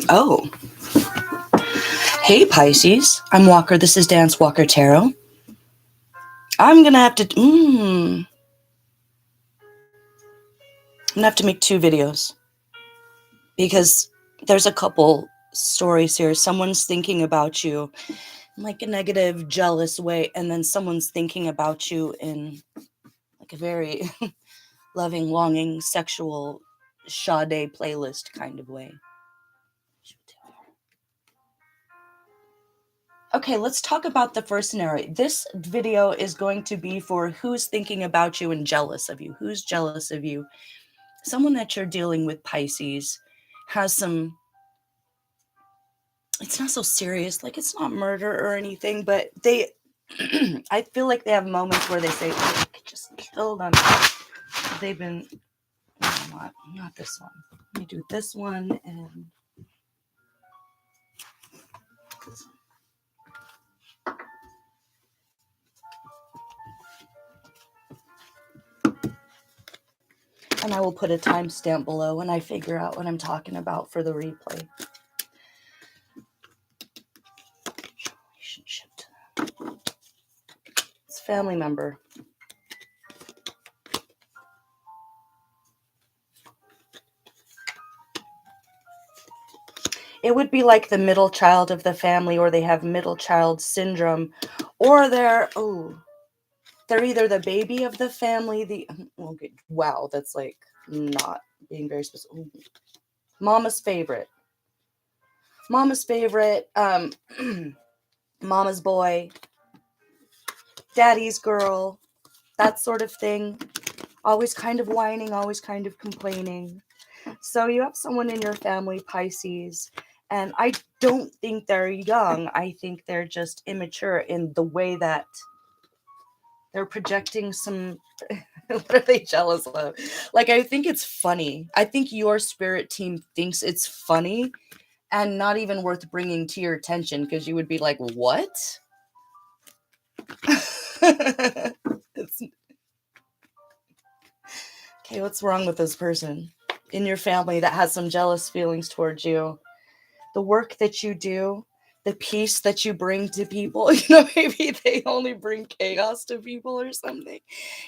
Oh, hey Pisces. I'm Walker. This is Dance Walker Tarot. I'm gonna have to. I'm gonna have to make 2 videos because there's a couple stories here. Someone's thinking about you in like a negative, jealous way, and then someone's thinking about you in like a very loving, longing, sexual Sade playlist kind of way. Okay, let's talk about the first scenario. This video is going to be for who's thinking about you and jealous of you. Who's jealous of you? Someone that you're dealing with, Pisces, has some, it's not so serious, like it's not murder or anything, but they, I feel like they have moments where they say, oh, I just killed them. They've been, no, not this one. Let me do this one and this one. And I will put a timestamp below when I figure out what I'm talking about for the replay. Relationship to them. It's a family member. It would be like the middle child of the family, or they have middle child syndrome, or they're either the baby of the family, wow, that's like not being very specific. Ooh. Mama's favorite, mama's boy, daddy's girl, that sort of thing. Always kind of whining, always kind of complaining. So you have someone in your family, Pisces, and I don't think they're young. I think they're just immature in the way that they're projecting some. What are they jealous of? Like, I think it's funny. I think your spirit team thinks it's funny and not even worth bringing to your attention, because you would be like, what? It's... Okay, what's wrong with this person in your family that has some jealous feelings towards you? The work that you do, the peace that you bring to people, maybe they only bring chaos to people or something.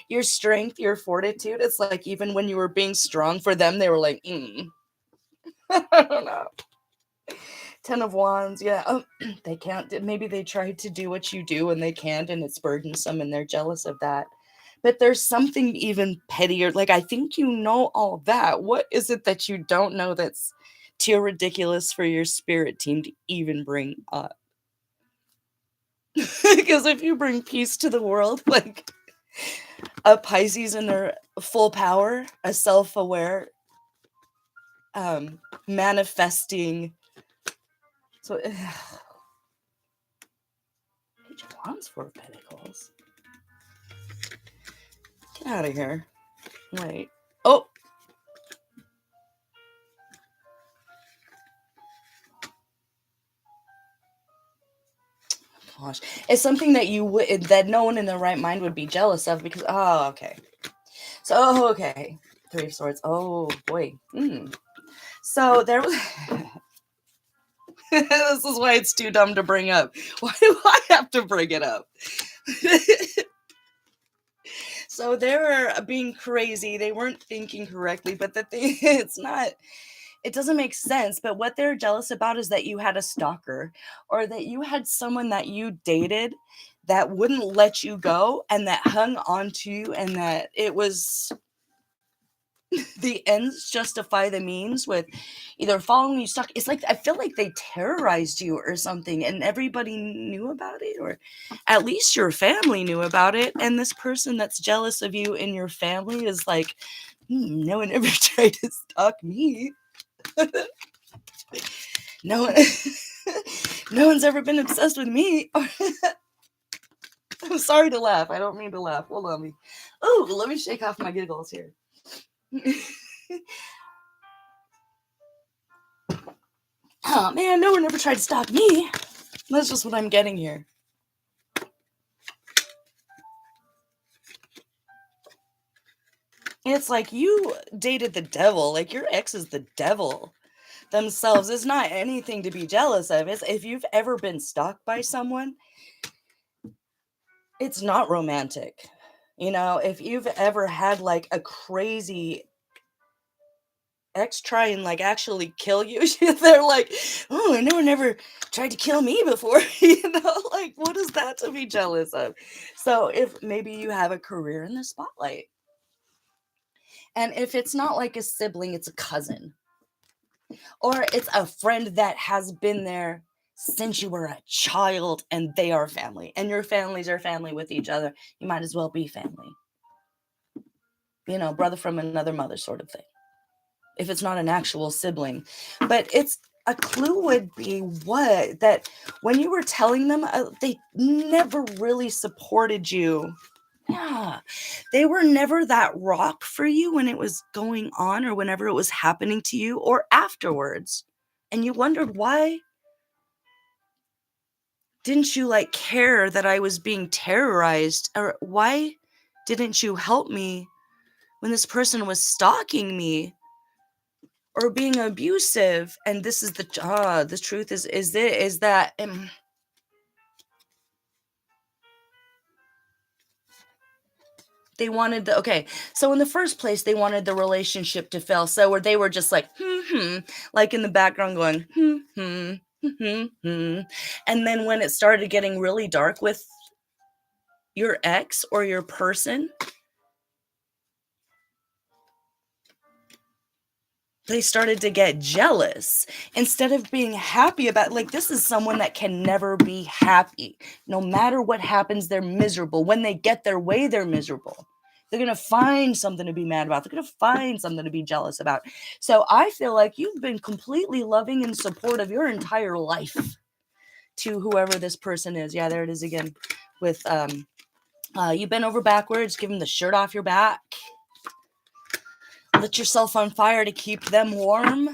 Your strength, your fortitude, it's like even when you were being strong for them, they were like, I don't know. 10 of Wands, yeah. Oh, they can't, maybe they tried to do what you do and they can't, and it's burdensome and they're jealous of that. But there's something even pettier. Like, I think you know all that. What is it that you don't know that's too ridiculous for your spirit team to even bring up? Because if you bring peace to the world, like a Pisces in their full power, a self-aware, manifesting. So, Page of Wands, 4 of Pentacles. Get out of here. Wait. Oh. Gosh, it's something that that no one in their right mind would be jealous of, because okay. So okay, 3 of Swords. Oh boy. So there was. This is why it's too dumb to bring up. Why do I have to bring it up? So they were being crazy. They weren't thinking correctly. But the thing, it doesn't make sense. But what they're jealous about is that you had a stalker, or that you had someone that you dated that wouldn't let you go and that hung on to you, and that it was the ends justify the means with either following you stuck. It's like, I feel like they terrorized you or something, and everybody knew about it, or at least your family knew about it. And this person that's jealous of you in your family is like, no one ever tried to stalk me. No one, no one's ever been obsessed with me. I'm sorry to laugh. I don't mean to laugh. Hold on me. Oh, let me shake off my giggles here. Oh man, no one ever tried to stalk me. That's just what I'm getting here. It's like you dated the devil. Like, your ex is the devil. themselves is not anything to be jealous of. It's, if you've ever been stalked by someone, it's not romantic. You know, if you've ever had like a crazy ex try and like actually kill you, they're like, oh, no one never tried to kill me before. You know, like, what is that to be jealous of? So if maybe you have a career in the spotlight, and if it's not like a sibling, it's a cousin, or it's a friend that has been there since you were a child, and they are family, and your families are family with each other, you might as well be family. You know, brother from another mother sort of thing, if it's not an actual sibling. But it's a clue would be what, that when you were telling them, they never really supported you. Yeah, they were never that rock for you when it was going on, or whenever it was happening to you, or afterwards. And you wondered, why didn't you like care that I was being terrorized? Or why didn't you help me when this person was stalking me or being abusive? And this is the truth is that they wanted so in the first place, they wanted the relationship to fail. So where they were just like, like in the background going, and then when it started getting really dark with your ex or your person, they started to get jealous instead of being happy about, like, this is someone that can never be happy. No matter what happens, they're miserable. When they get their way, they're miserable. They're going to find something to be mad about. They're going to find something to be jealous about. So I feel like you've been completely loving and supportive your entire life to whoever this person is. Yeah, there it is again with, you bent over backwards, give them the shirt off your back. Lit yourself on fire to keep them warm.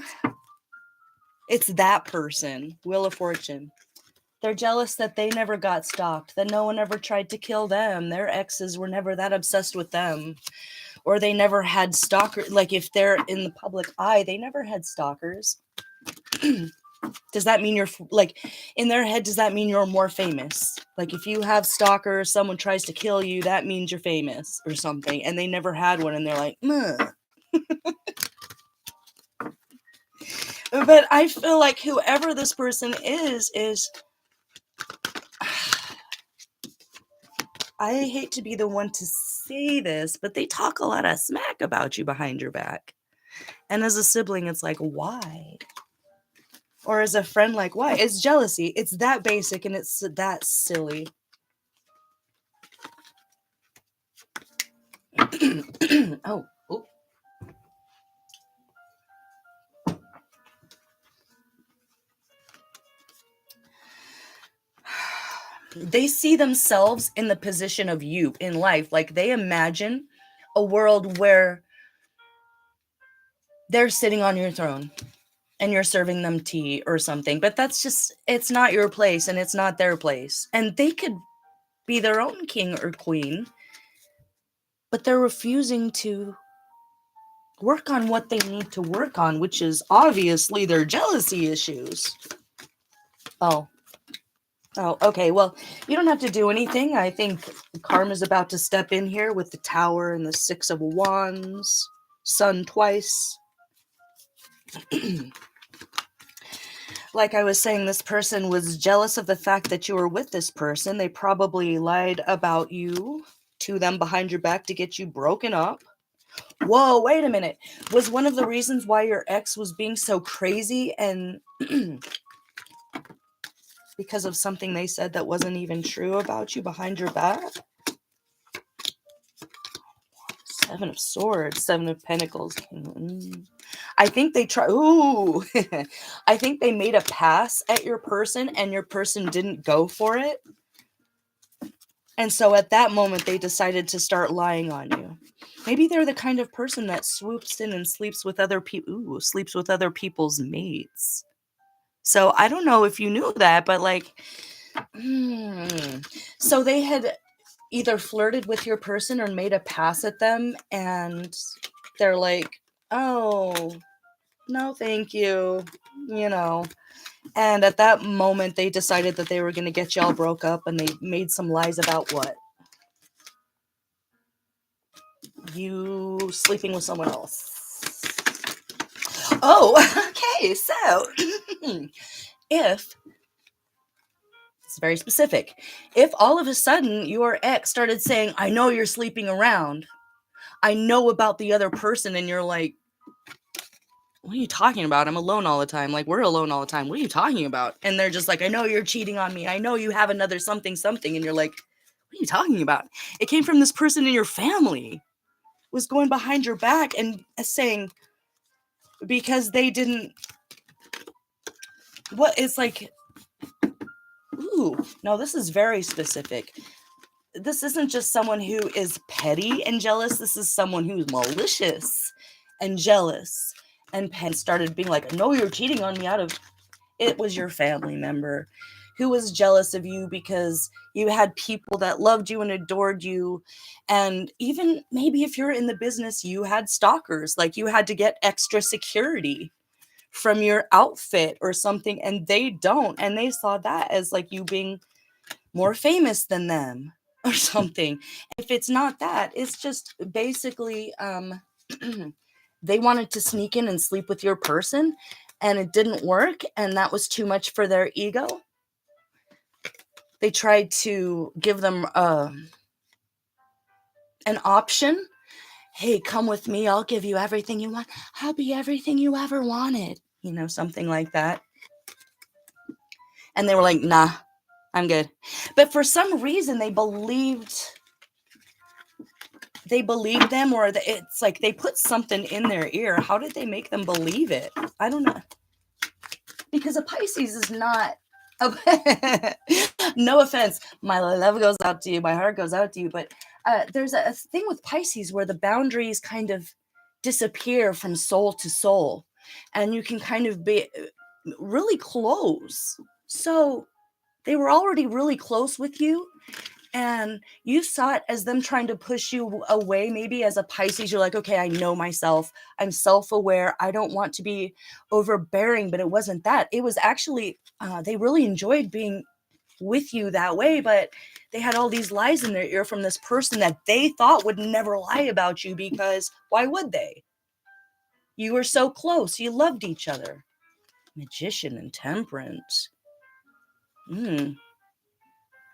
It's that person, Wheel of Fortune. They're jealous that they never got stalked, that no one ever tried to kill them. Their exes were never that obsessed with them. Or they never had stalkers. Like, if they're in the public eye, they never had stalkers. Does that mean you're, like, in their head, does that mean you're more famous? Like, if you have stalkers, someone tries to kill you, that means you're famous or something. And they never had one, and they're like, meh. But I feel like whoever this person is I hate to be the one to say this, but they talk a lot of smack about you behind your back. And as a sibling, it's like, why? Or as a friend, like, why? It's jealousy. It's that basic, and it's that silly. Oh. They see themselves in the position of you in life. Like, they imagine a world where they're sitting on your throne and you're serving them tea or something. But that's just, it's not your place, and it's not their place. And they could be their own king or queen, but they're refusing to work on what they need to work on, which is obviously their jealousy issues. Oh, okay. Well, you don't have to do anything. I think Karma's about to step in here with the Tower and the Six of Wands, Sun twice. Like I was saying, this person was jealous of the fact that you were with this person. They probably lied about you to them behind your back to get you broken up. Whoa, wait a minute. Was one of the reasons why your ex was being so crazy and because of something they said that wasn't even true about you behind your back? Seven of Swords, Seven of Pentacles. I think they I think they made a pass at your person, and your person didn't go for it. And so at that moment, they decided to start lying on you. Maybe they're the kind of person that swoops in and sleeps with other people. Sleeps with other people's mates. So I don't know if you knew that, but like, so they had either flirted with your person or made a pass at them, and they're like, oh, No, thank you. You know. And at that moment, they decided that they were going to get y'all broke up, and they made some lies about what? You sleeping with someone else. Oh, okay. So, if it's very specific, if all of a sudden your ex started saying, I know you're sleeping around, I know about the other person, and you're like, what are you talking about? I'm alone all the time. Like, we're alone all the time. What are you talking about? And they're just like, I know you're cheating on me. I know you have another something, something. And you're like, what are you talking about? It came from this person in your family, was going behind your back and saying, because they didn't, what it's like, ooh, no, this is very specific. This isn't just someone who is petty and jealous. This is someone who's malicious and jealous and started being like, I know you're cheating on me out of, it was your family member who was jealous of you because you had people that loved you and adored you. And even maybe if you're in the business, you had stalkers, like you had to get extra security from your outfit or something, and they don't. And they saw that as like you being more famous than them or something. If it's not that, it's just basically they wanted to sneak in and sleep with your person, and it didn't work, and that was too much for their ego. They tried to give them an option. Hey, come with me. I'll give you everything you want. I'll be everything you ever wanted. You know, something like that. And they were like, nah, I'm good. But for some reason, they believed them, or it's like they put something in their ear. How did they make them believe it? I don't know. Because a Pisces is not no offense, my love goes out to you, my heart goes out to you, but there's a thing with Pisces where the boundaries kind of disappear from soul to soul, and you can kind of be really close. So they were already really close with you, and you saw it as them trying to push you away. Maybe as a Pisces, you're like, okay, I know myself. I'm self-aware. I don't want to be overbearing, but it wasn't that. It was actually, they really enjoyed being with you that way, but they had all these lies in their ear from this person that they thought would never lie about you, because why would they? You were so close. You loved each other. Magician and Temperance.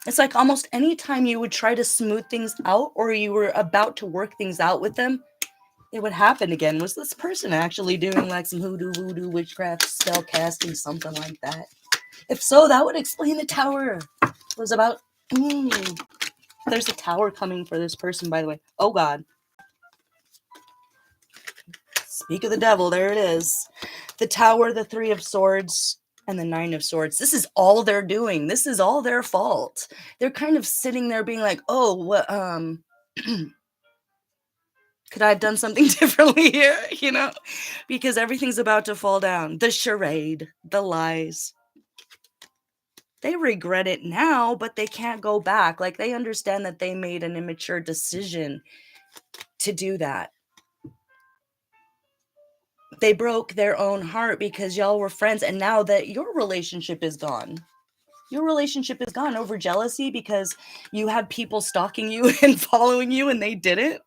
It's like almost any time you would try to smooth things out, or you were about to work things out with them, it would happen again. Was this person actually doing like some hoodoo, voodoo, witchcraft, spell casting, something like that? If so, that would explain the tower. It was about, there's a tower coming for this person, by the way. Oh God. Speak of the devil, there it is. The tower, the 3 of Swords, and the 9 of Swords. This is all they're doing. This is all their fault. They're kind of sitting there being like, oh, what, could I have done something differently here? You know, because everything's about to fall down. The charade, the lies. They regret it now, but they can't go back. Like, they understand that they made an immature decision to do that. They broke their own heart because y'all were friends, and now that your relationship is gone. Your relationship is gone over jealousy because you had people stalking you and following you and they didn't.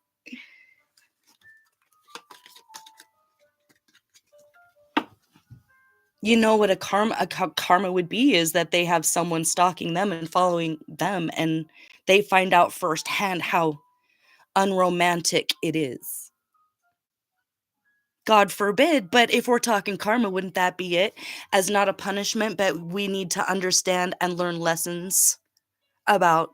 You know what a karma would be, is that they have someone stalking them and following them, and they find out firsthand how unromantic it is. God forbid, but if we're talking karma, wouldn't that be it? As not a punishment, but we need to understand and learn lessons about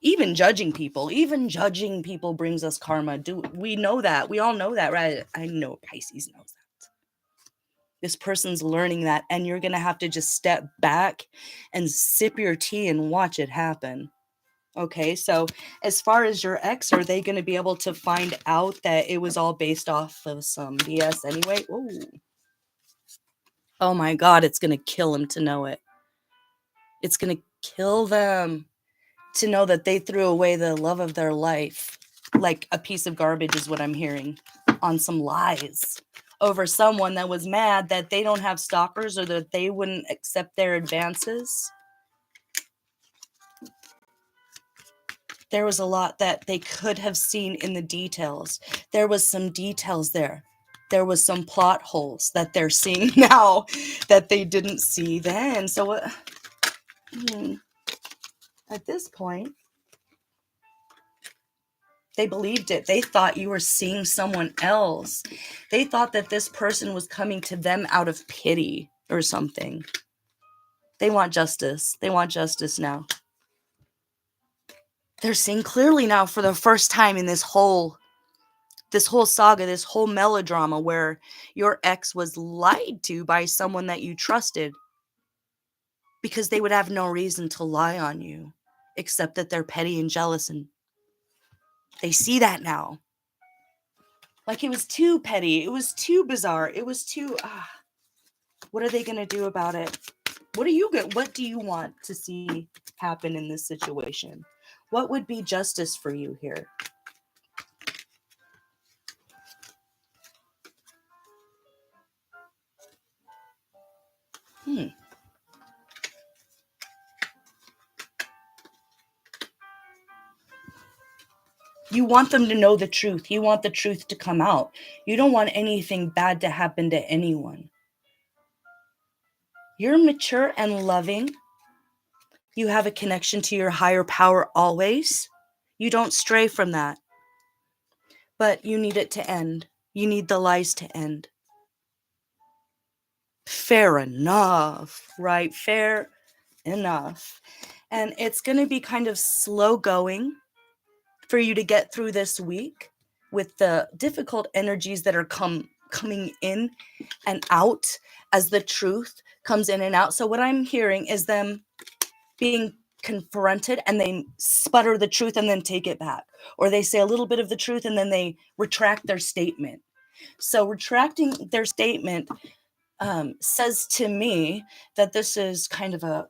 even judging people. Even judging people brings us karma. Do we know that? We all know that, right? I know Pisces knows that. This person's learning that, and you're going to have to just step back and sip your tea and watch it happen. Okay, so as far as your ex, are they going to be able to find out that it was all based off of some BS anyway? Ooh. Oh my God, it's going to kill them to know it. It's going to kill them to know that they threw away the love of their life like a piece of garbage, is what I'm hearing, on some lies. over someone that was mad that they don't have stalkers or that they wouldn't accept their advances. There was a lot that they could have seen in the details. There was some details there. There was some plot holes that they're seeing now that they didn't see then. So at this point, they believed it. They thought you were seeing someone else. They thought that this person was coming to them out of pity or something. They want justice. They want justice now. They're seeing clearly now for the first time in this whole saga, this whole melodrama where your ex was lied to by someone that you trusted, because they would have no reason to lie on you except that they're petty and jealous, and they see that now. Like, it was too petty. It was too bizarre. It was too, what are they going to do about it? What do you want to see happen in this situation? What would be justice for you here? You want them to know the truth. You want the truth to come out. You don't want anything bad to happen to anyone. You're mature and loving. You have a connection to your higher power always. You don't stray from that. But you need it to end. You need the lies to end. Fair enough, right? Fair enough. And it's going to be kind of slow going for you to get through this week with the difficult energies that are coming in and out as the truth comes in and out. So what I'm hearing is them being confronted and they sputter the truth and then take it back. Or they say a little bit of the truth and then they retract their statement. So retracting their statement says to me that this is kind of a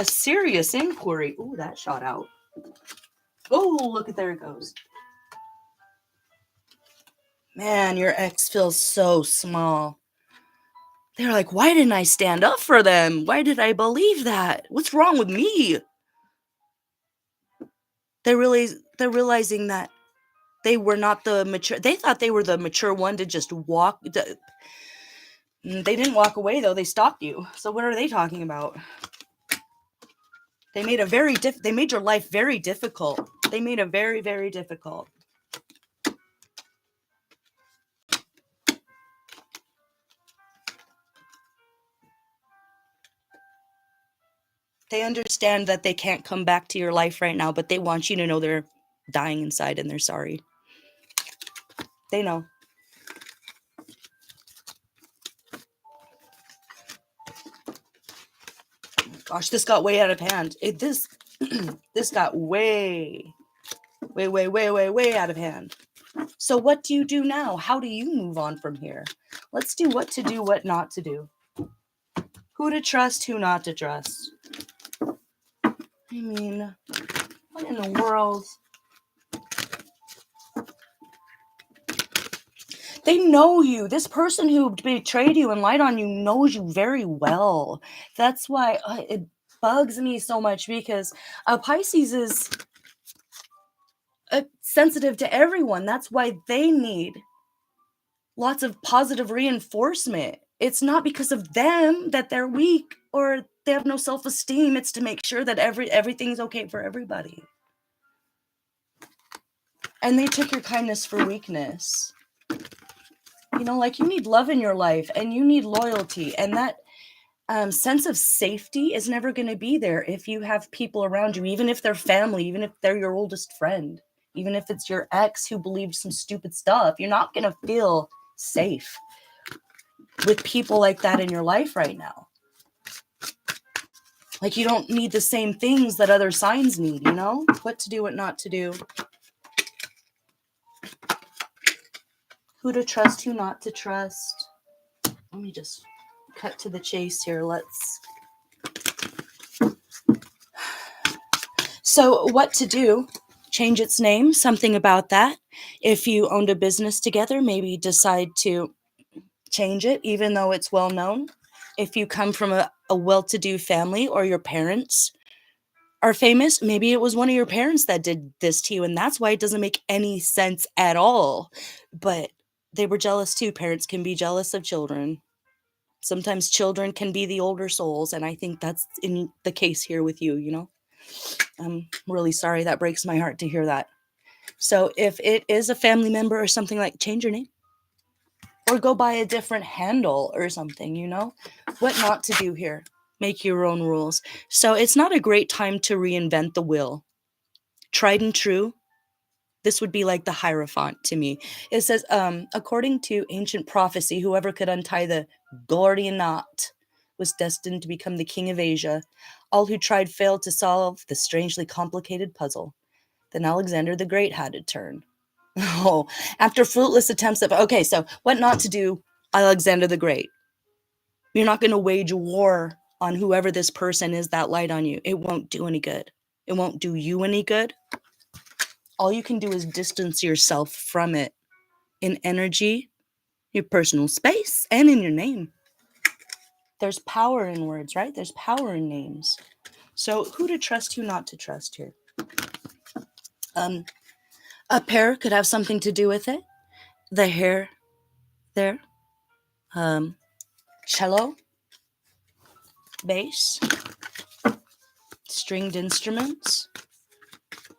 serious inquiry. Ooh, that shot out. Oh, look at, there it goes. Man, your ex feels so small. They're like, why didn't I stand up for them? Why did I believe that? What's wrong with me? They're realizing that they were not the mature. They thought they were the mature one to just walk. They didn't walk away, though. They stopped you. So what are they talking about? They made they made your life very difficult. They made it very, very difficult. They understand that they can't come back to your life right now, but they want you to know they're dying inside and they're sorry. They know. Gosh, this got way out of hand. This got way out of hand. So what do you do now? How do you move on from here? Let's do what to do, what not to do. Who to trust, who not to trust. I mean, what in the world? They know you. This person who betrayed you and lied on you knows you very well. That's why it bugs me so much, because Pisces is sensitive to everyone. That's why they need lots of positive reinforcement. It's not because of them that they're weak or they have no self-esteem. It's to make sure that everything's okay for everybody. And they took your kindness for weakness. You know, like, you need love in your life and you need loyalty. And that sense of safety is never going to be there if you have people around you, even if they're family, even if they're your oldest friend, even if it's your ex who believed some stupid stuff. You're not going to feel safe with people like that in your life right now. Like, you don't need the same things that other signs need, you know? What to do, what not to do. Who to trust, who not to trust. Let me just cut to the chase here. So what to do change its name, something about that. If you owned a business together, maybe decide to change it, even though it's well known. If you come from a well-to-do family or your parents are famous, maybe it was one of your parents that did this to you, and that's why it doesn't make any sense at all. But they were jealous too. Parents can be jealous of children. Sometimes children can be the older souls, and I think that's in the case here with you, you know? I'm really sorry. That breaks my heart to hear that. So if it is a family member or something, like, change your name or go buy a different handle or something, you know? What not to do here. Make your own rules. So it's not a great time to reinvent the wheel. Tried and true. This would be like the Hierophant to me. It says, according to ancient prophecy, whoever could untie the Gordian knot was destined to become the king of Asia. All who tried failed to solve the strangely complicated puzzle. Then Alexander the Great had to turn. Oh, after fruitless attempts of, okay, so what not to do, Alexander the Great. You're not going to wage war on whoever this person is that light on you. It won't do any good. It won't do you any good. All you can do is distance yourself from it in energy, your personal space, and in your name. There's power in words, right? There's power in names. So who to trust, who not to trust here? A pair could have something to do with it. The hair there. Cello, bass, stringed instruments,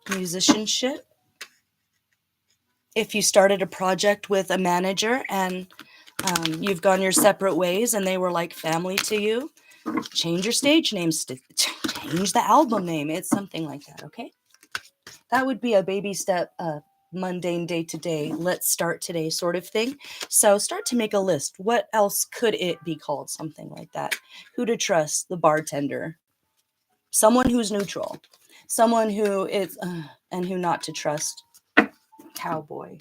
musicianship. If you started a project with a manager and you've gone your separate ways and they were like family to you, change your stage names, change the album name. It's something like that, okay? That would be a baby step, mundane day-to-day, let's start today sort of thing. So start to make a list. What else could it be called? Something like that. Who to trust? The bartender. Someone who's neutral. Someone who is, and who not to trust. Cowboy.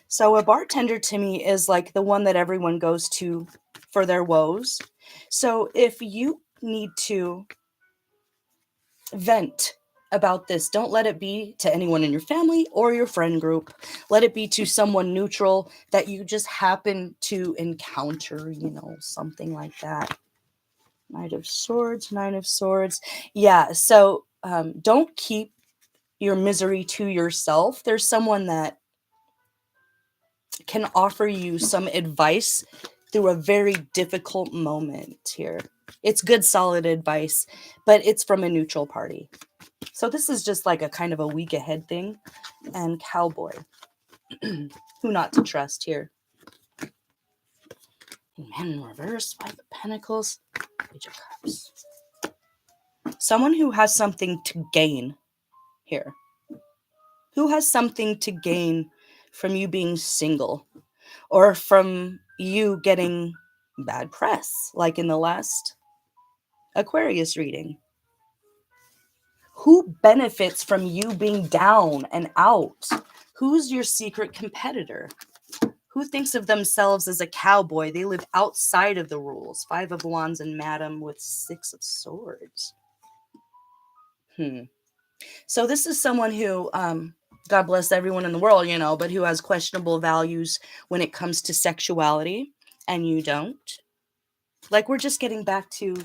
So a bartender to me is like the one that everyone goes to for their woes. So if you need to vent about this, don't let it be to anyone in your family or your friend group. Let it be to someone neutral that you just happen to encounter, you know, something like that. Knight of Swords, Nine of Swords. Yeah, so don't keep your misery to yourself. There's someone that can offer you some advice through a very difficult moment here. It's good, solid advice, but it's from a neutral party. So this is just like a kind of a week ahead thing. And Cowboy. Who not to trust here? Man in reverse, Five of Pentacles, Page of Cups. Someone who has something to gain here. Who has something to gain from you being single or from you getting bad press, like in the last Aquarius reading? Who benefits from you being down and out? Who's your secret competitor? Who thinks of themselves as a cowboy? They live outside of the rules. Five of Wands and Madam with Six of Swords. So this is someone who, God bless everyone in the world, you know, but who has questionable values when it comes to sexuality, and you don't. Like, we're just getting back to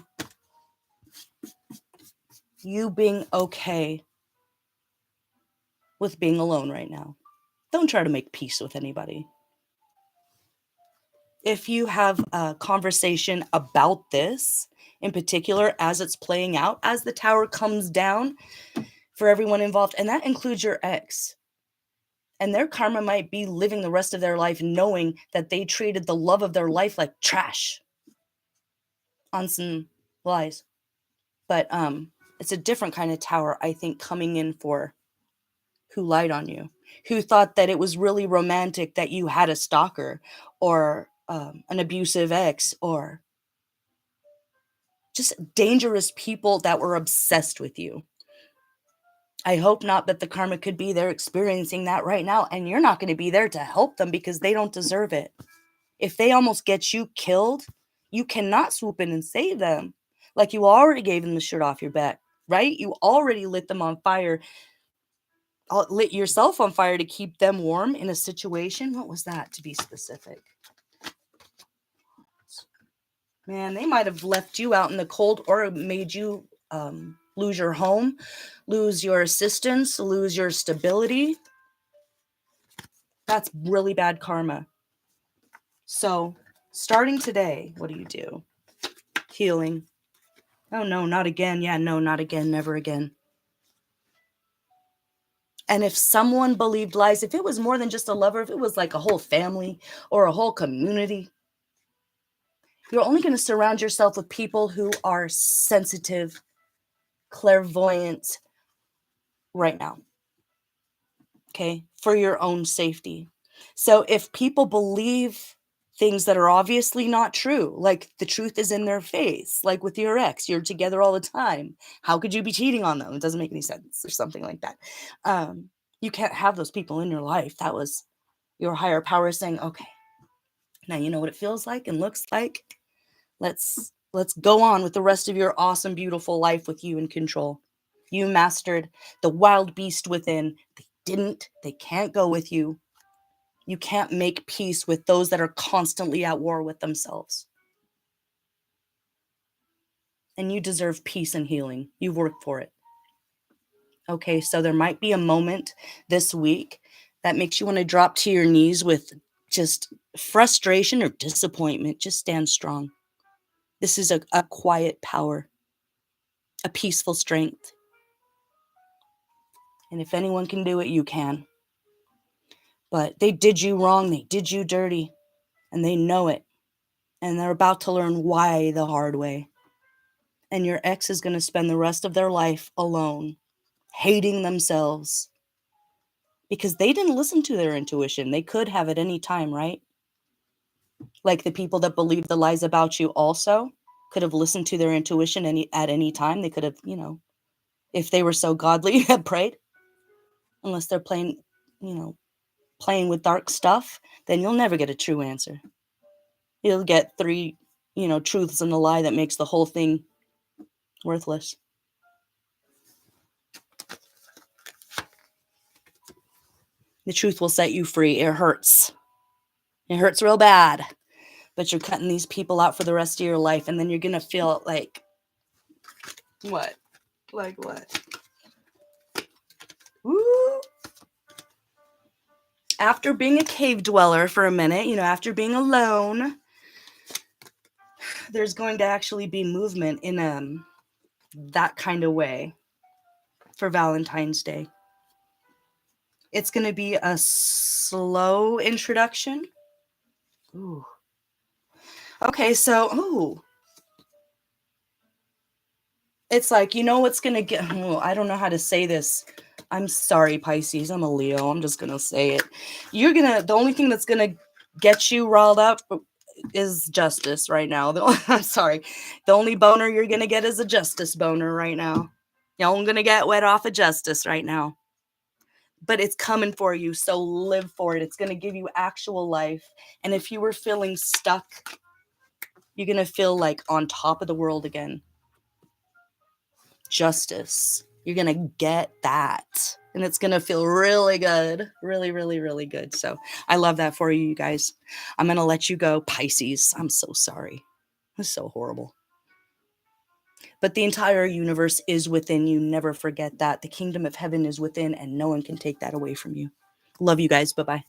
you being okay with being alone right now. Don't try to make peace with anybody. If you have a conversation about this in particular, as it's playing out, as the tower comes down for everyone involved, and that includes your ex, and their karma might be living the rest of their life knowing that they treated the love of their life like trash on some lies. But it's a different kind of tower, I think, coming in for who lied on you, who thought that it was really romantic that you had a stalker or an abusive ex, or just dangerous people that were obsessed with you. I hope not, but the karma could be they're experiencing that right now, and you're not going to be there to help them because they don't deserve it. If they almost get you killed, you cannot swoop in and save them. Like you already gave them the shirt off your back, right? You already lit them on fire, lit yourself on fire to keep them warm in a situation. What was that, to be specific? Man, they might have left you out in the cold or made you lose your home, lose your assistance, lose your stability. That's really bad karma. So starting today, what do? Healing. Oh, no, not again. Yeah, no, not again. Never again. And if someone believed lies, if it was more than just a lover, if it was like a whole family or a whole community, you're only going to surround yourself with people who are sensitive, clairvoyant right now. Okay, for your own safety. So if people believe things that are obviously not true, like the truth is in their face, like with your ex, you're together all the time. How could you be cheating on them? It doesn't make any sense, or something like that. You can't have those people in your life. That was your higher power saying, okay, now you know what it feels like and looks like. Let's go on with the rest of your awesome, beautiful life with you in control. You mastered the wild beast within. They can't go with you. You can't make peace with those that are constantly at war with themselves. And you deserve peace and healing. You've worked for it. Okay, so there might be a moment this week that makes you want to drop to your knees with just frustration or disappointment. Just stand strong. This is a quiet power, a peaceful strength. And if anyone can do it, you can. But they did you wrong. They did you dirty. And they know it. And they're about to learn why the hard way. And your ex is going to spend the rest of their life alone, hating themselves. Because they didn't listen to their intuition. They could have at any time, right? Like the people that believe the lies about you also could have listened to their intuition at any time. They could have, if they were so godly, had prayed. Unless they're playing with dark stuff, then you'll never get a true answer. You'll get 3, truths and a lie that makes the whole thing worthless. The truth will set you free. It hurts. It hurts real bad. But you're cutting these people out for the rest of your life, and then you're going to feel like, what? Like what? Woo! After being a cave dweller for a minute, after being alone, there's going to actually be movement in that kind of way for Valentine's Day. It's going to be a slow introduction. Ooh. Okay, so, it's like, what's going to get, I don't know how to say this. I'm sorry, Pisces. I'm a Leo. I'm just going to say it. The only thing that's going to get you riled up is justice right now. I'm sorry. The only boner you're going to get is a justice boner right now. Y'all going to get wet off of justice right now. But it's coming for you, so live for it. It's going to give you actual life. And if you were feeling stuck, you're going to feel like on top of the world again. Justice. You're going to get that. And it's going to feel really good. Really, really, really good. So I love that for you guys. I'm going to let you go, Pisces. I'm so sorry. It's so horrible. But the entire universe is within you. Never forget that. The kingdom of heaven is within, and no one can take that away from you. Love you guys. Bye-bye.